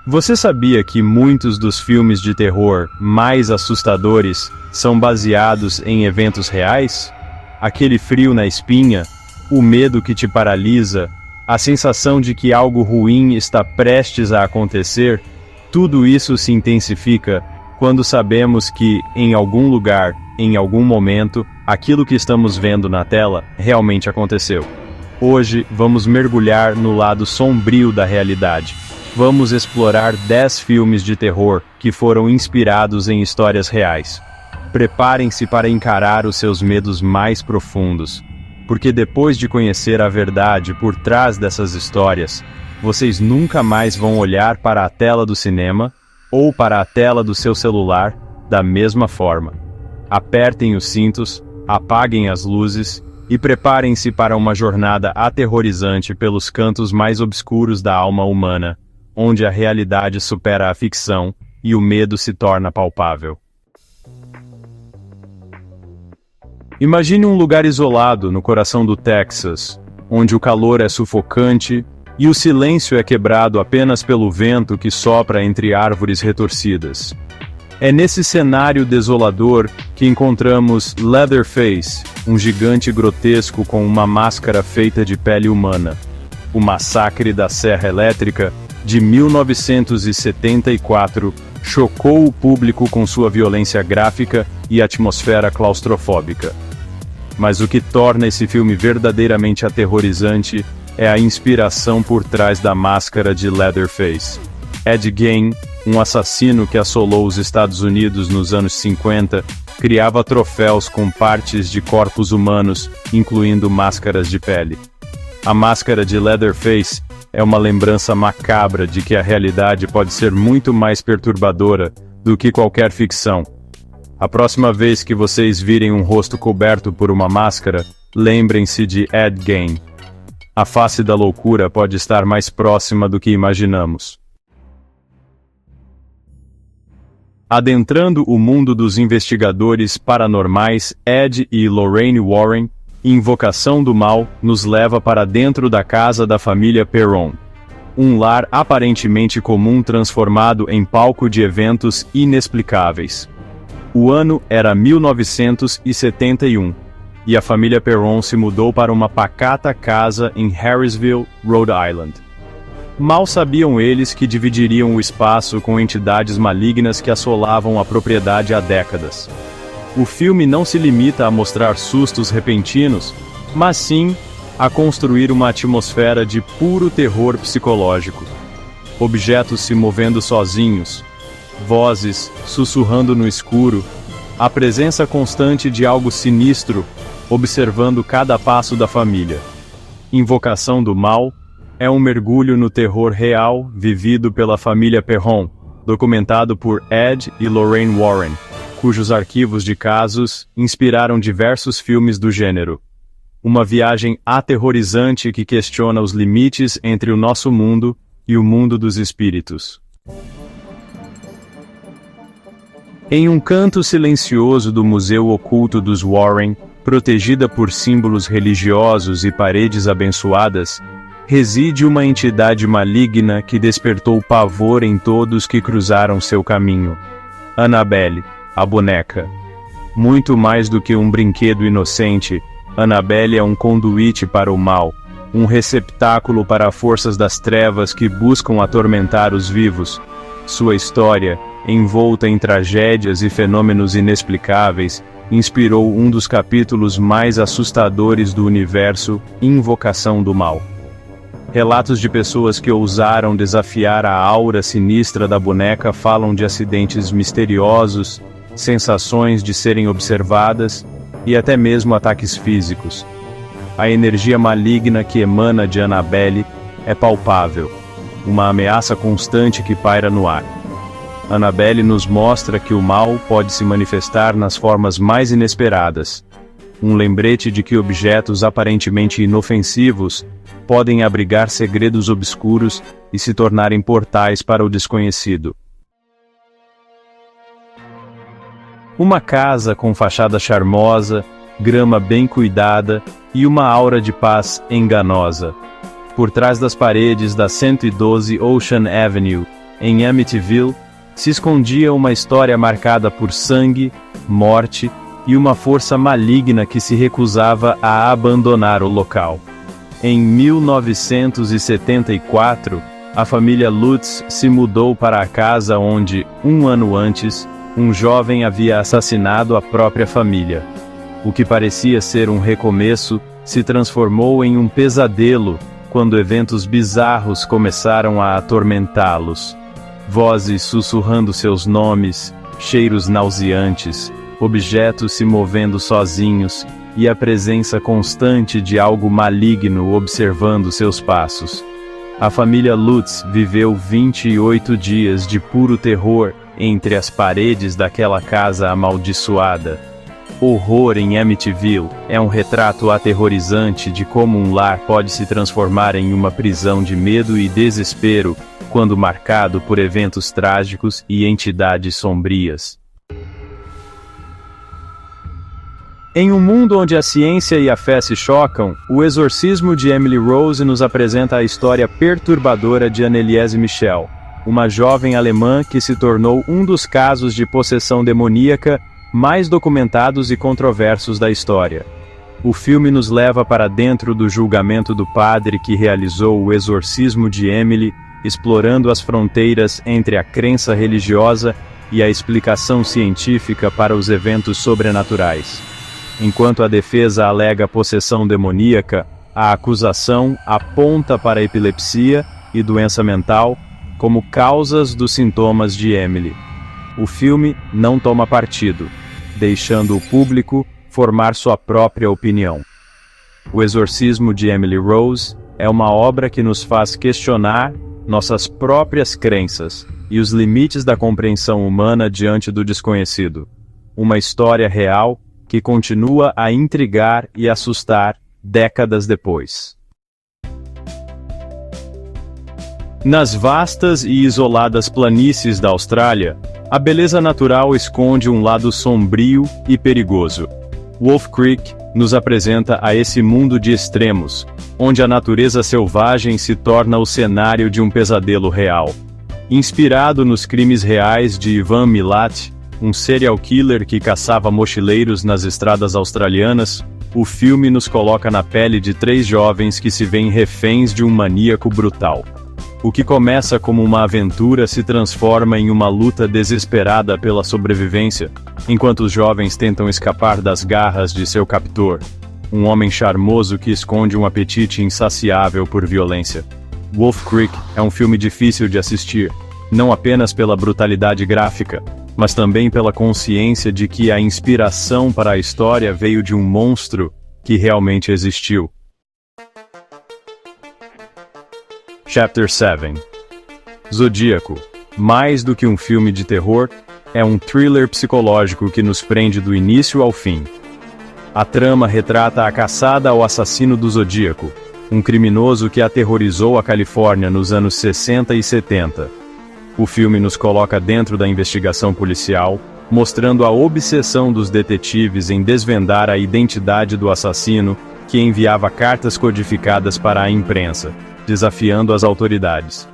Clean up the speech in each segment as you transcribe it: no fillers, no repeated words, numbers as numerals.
Você sabia que muitos dos filmes de terror mais assustadores são baseados em eventos reais? Aquele frio na espinha, o medo que te paralisa, a sensação de que algo ruim está prestes a acontecer, tudo isso se intensifica quando sabemos que, em algum lugar, em algum momento, aquilo que estamos vendo na tela realmente aconteceu. Hoje, vamos mergulhar no lado sombrio da realidade. Vamos explorar 10 filmes de terror que foram inspirados em histórias reais. Preparem-se para encarar os seus medos mais profundos, porque depois de conhecer a verdade por trás dessas histórias, vocês nunca mais vão olhar para a tela do cinema ou para a tela do seu celular da mesma forma. Apertem os cintos, apaguem as luzes e preparem-se para uma jornada aterrorizante pelos cantos mais obscuros da alma humana, onde a realidade supera a ficção e o medo se torna palpável. Imagine um lugar isolado no coração do Texas, onde o calor é sufocante e o silêncio é quebrado apenas pelo vento que sopra entre árvores retorcidas. É nesse cenário desolador que encontramos Leatherface, um gigante grotesco com uma máscara feita de pele humana. O Massacre da Serra Elétrica, de 1974, chocou o público com sua violência gráfica e atmosfera claustrofóbica. Mas o que torna esse filme verdadeiramente aterrorizante é a inspiração por trás da máscara de Leatherface. Ed Gein, um assassino que assolou os Estados Unidos nos anos 50, criava troféus com partes de corpos humanos, incluindo máscaras de pele. A máscara de Leatherface é uma lembrança macabra de que a realidade pode ser muito mais perturbadora do que qualquer ficção. A próxima vez que vocês virem um rosto coberto por uma máscara, lembrem-se de Ed Gein. A face da loucura pode estar mais próxima do que imaginamos. Adentrando o mundo dos investigadores paranormais Ed e Lorraine Warren, Invocação do Mal nos leva para dentro da casa da família Perron. Um lar aparentemente comum transformado em palco de eventos inexplicáveis. O ano era 1971, e a família Perron se mudou para uma pacata casa em Harrisville, Rhode Island. Mal sabiam eles que dividiriam o espaço com entidades malignas que assolavam a propriedade há décadas. O filme não se limita a mostrar sustos repentinos, mas sim a construir uma atmosfera de puro terror psicológico. Objetos se movendo sozinhos, vozes sussurrando no escuro, a presença constante de algo sinistro observando cada passo da família. Invocação do Mal é um mergulho no terror real vivido pela família Perron, documentado por Ed e Lorraine Warren, cujos arquivos de casos inspiraram diversos filmes do gênero. Uma viagem aterrorizante que questiona os limites entre o nosso mundo e o mundo dos espíritos. Em um canto silencioso do Museu Oculto dos Warren, protegida por símbolos religiosos e paredes abençoadas, reside uma entidade maligna que despertou pavor em todos que cruzaram seu caminho. Annabelle, a boneca. Muito mais do que um brinquedo inocente, Annabelle é um conduíte para o mal, um receptáculo para forças das trevas que buscam atormentar os vivos. Sua história, envolta em tragédias e fenômenos inexplicáveis, inspirou um dos capítulos mais assustadores do universo, Invocação do Mal. Relatos de pessoas que ousaram desafiar a aura sinistra da boneca falam de acidentes misteriosos, sensações de serem observadas e até mesmo ataques físicos. A energia maligna que emana de Annabelle é palpável, uma ameaça constante que paira no ar. Annabelle nos mostra que o mal pode se manifestar nas formas mais inesperadas. Um lembrete de que objetos aparentemente inofensivos podem abrigar segredos obscuros e se tornarem portais para o desconhecido. Uma casa com fachada charmosa, grama bem cuidada e uma aura de paz enganosa. Por trás das paredes da 112 Ocean Avenue, em Amityville, se escondia uma história marcada por sangue, morte e uma força maligna que se recusava a abandonar o local. Em 1974, a família Lutz se mudou para a casa onde, um ano antes, um jovem havia assassinado a própria família. O que parecia ser um recomeço se transformou em um pesadelo quando eventos bizarros começaram a atormentá-los. Vozes sussurrando seus nomes, cheiros nauseantes, objetos se movendo sozinhos e a presença constante de algo maligno observando seus passos. A família Lutz viveu 28 dias de puro terror entre as paredes daquela casa amaldiçoada. Horror em Amityville é um retrato aterrorizante de como um lar pode se transformar em uma prisão de medo e desespero quando marcado por eventos trágicos e entidades sombrias. Em um mundo onde a ciência e a fé se chocam, O Exorcismo de Emily Rose nos apresenta a história perturbadora de Anneliese Michel, uma jovem alemã que se tornou um dos casos de possessão demoníaca mais documentados e controversos da história. O filme nos leva para dentro do julgamento do padre que realizou o exorcismo de Emily, explorando as fronteiras entre a crença religiosa e a explicação científica para os eventos sobrenaturais. Enquanto a defesa alega possessão demoníaca, a acusação aponta para epilepsia e doença mental como causas dos sintomas de Emily. O filme não toma partido, deixando o público formar sua própria opinião. O Exorcismo de Emily Rose é uma obra que nos faz questionar nossas próprias crenças e os limites da compreensão humana diante do desconhecido. Uma história real que continua a intrigar e assustar décadas depois. Nas vastas e isoladas planícies da Austrália, a beleza natural esconde um lado sombrio e perigoso. Wolf Creek nos apresenta a esse mundo de extremos, onde a natureza selvagem se torna o cenário de um pesadelo real. Inspirado nos crimes reais de Ivan Milat, um serial killer que caçava mochileiros nas estradas australianas, o filme nos coloca na pele de 3 jovens que se veem reféns de um maníaco brutal. O que começa como uma aventura se transforma em uma luta desesperada pela sobrevivência, enquanto os jovens tentam escapar das garras de seu captor, um homem charmoso que esconde um apetite insaciável por violência. Wolf Creek é um filme difícil de assistir, não apenas pela brutalidade gráfica, mas também pela consciência de que a inspiração para a história veio de um monstro que realmente existiu. Chapter 7. Zodíaco, mais do que um filme de terror, é um thriller psicológico que nos prende do início ao fim. A trama retrata a caçada ao assassino do Zodíaco, um criminoso que aterrorizou a Califórnia nos anos 60 e 70. O filme nos coloca dentro da investigação policial, mostrando a obsessão dos detetives em desvendar a identidade do assassino, que enviava cartas codificadas para a imprensa, desafiando as autoridades.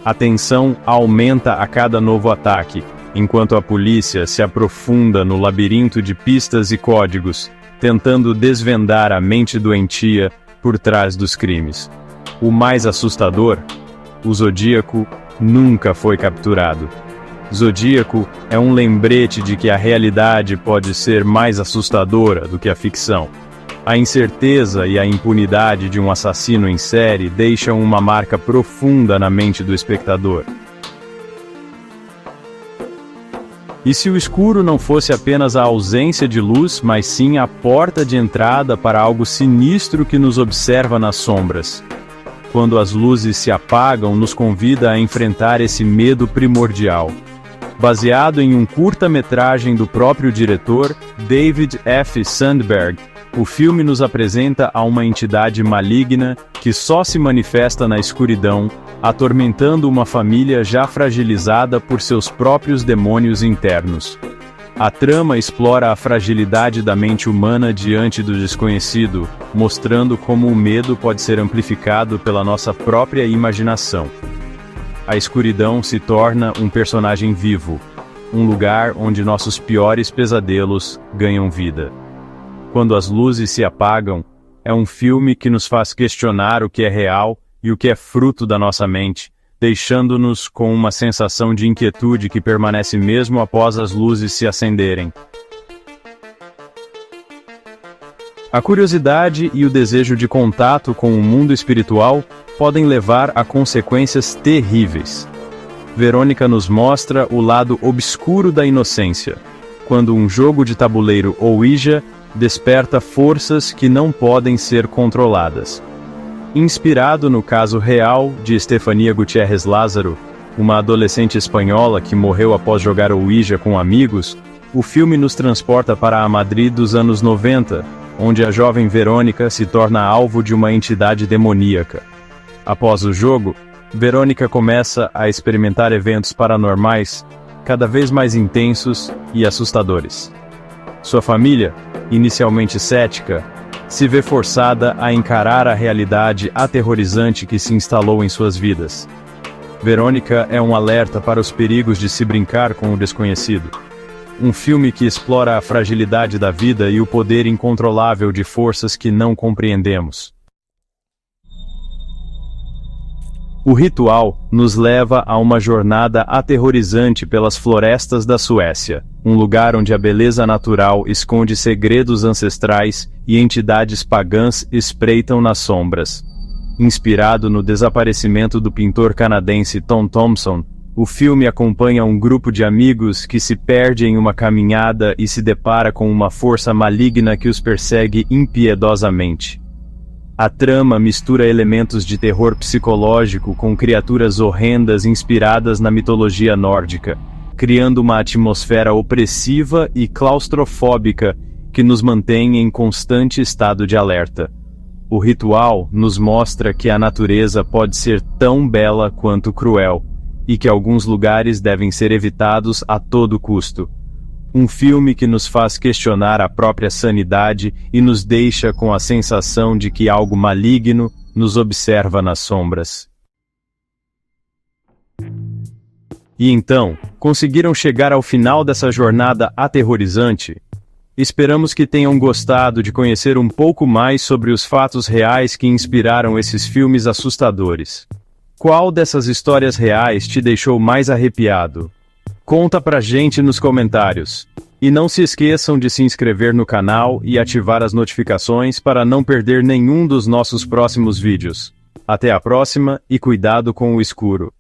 A tensão aumenta a cada novo ataque, enquanto a polícia se aprofunda no labirinto de pistas e códigos, tentando desvendar a mente doentia por trás dos crimes. O mais assustador? O Zodíaco nunca foi capturado. Zodíaco é um lembrete de que a realidade pode ser mais assustadora do que a ficção. A incerteza e a impunidade de um assassino em série deixam uma marca profunda na mente do espectador. E se o escuro não fosse apenas a ausência de luz, mas sim a porta de entrada para algo sinistro que nos observa nas sombras? Quando as luzes se apagam, nos convida a enfrentar esse medo primordial. Baseado em um curta-metragem do próprio diretor, David F. Sandberg, o filme nos apresenta a uma entidade maligna que só se manifesta na escuridão, atormentando uma família já fragilizada por seus próprios demônios internos. A trama explora a fragilidade da mente humana diante do desconhecido, mostrando como o medo pode ser amplificado pela nossa própria imaginação. a escuridão se torna um personagem vivo, um lugar onde nossos piores pesadelos ganham vida. Quando as luzes se apagam, é um filme que nos faz questionar o que é real e o que é fruto da nossa mente, deixando-nos com uma sensação de inquietude que permanece mesmo após as luzes se acenderem. A curiosidade e o desejo de contato com o mundo espiritual podem levar a consequências terríveis. Verônica nos mostra o lado obscuro da inocência, quando um jogo de tabuleiro ou Ouija desperta forças que não podem ser controladas. Inspirado no caso real de Estefania Gutiérrez Lázaro, uma adolescente espanhola que morreu após jogar Ouija com amigos, o filme nos transporta para a Madrid dos anos 90, onde a jovem Verônica se torna alvo de uma entidade demoníaca. Após o jogo, Verônica começa a experimentar eventos paranormais cada vez mais intensos e assustadores. Sua família, inicialmente cética, se vê forçada a encarar a realidade aterrorizante que se instalou em suas vidas. Verônica é um alerta para os perigos de se brincar com o desconhecido. Um filme que explora a fragilidade da vida e o poder incontrolável de forças que não compreendemos. O Ritual nos leva a uma jornada aterrorizante pelas florestas da Suécia, um lugar onde a beleza natural esconde segredos ancestrais e entidades pagãs espreitam nas sombras. Inspirado no desaparecimento do pintor canadense Tom Thomson, o filme acompanha um grupo de amigos que se perde em uma caminhada e se depara com uma força maligna que os persegue impiedosamente. A trama mistura elementos de terror psicológico com criaturas horrendas inspiradas na mitologia nórdica, criando uma atmosfera opressiva e claustrofóbica que nos mantém em constante estado de alerta. O Ritual nos mostra que a natureza pode ser tão bela quanto cruel, e que alguns lugares devem ser evitados a todo custo. Um filme que nos faz questionar a própria sanidade e nos deixa com a sensação de que algo maligno nos observa nas sombras. E então, conseguiram chegar ao final dessa jornada aterrorizante? Esperamos que tenham gostado de conhecer um pouco mais sobre os fatos reais que inspiraram esses filmes assustadores. Qual dessas histórias reais te deixou mais arrepiado? Conta pra gente nos comentários. E não se esqueçam de se inscrever no canal e ativar as notificações para não perder nenhum dos nossos próximos vídeos. Até a próxima e cuidado com o escuro.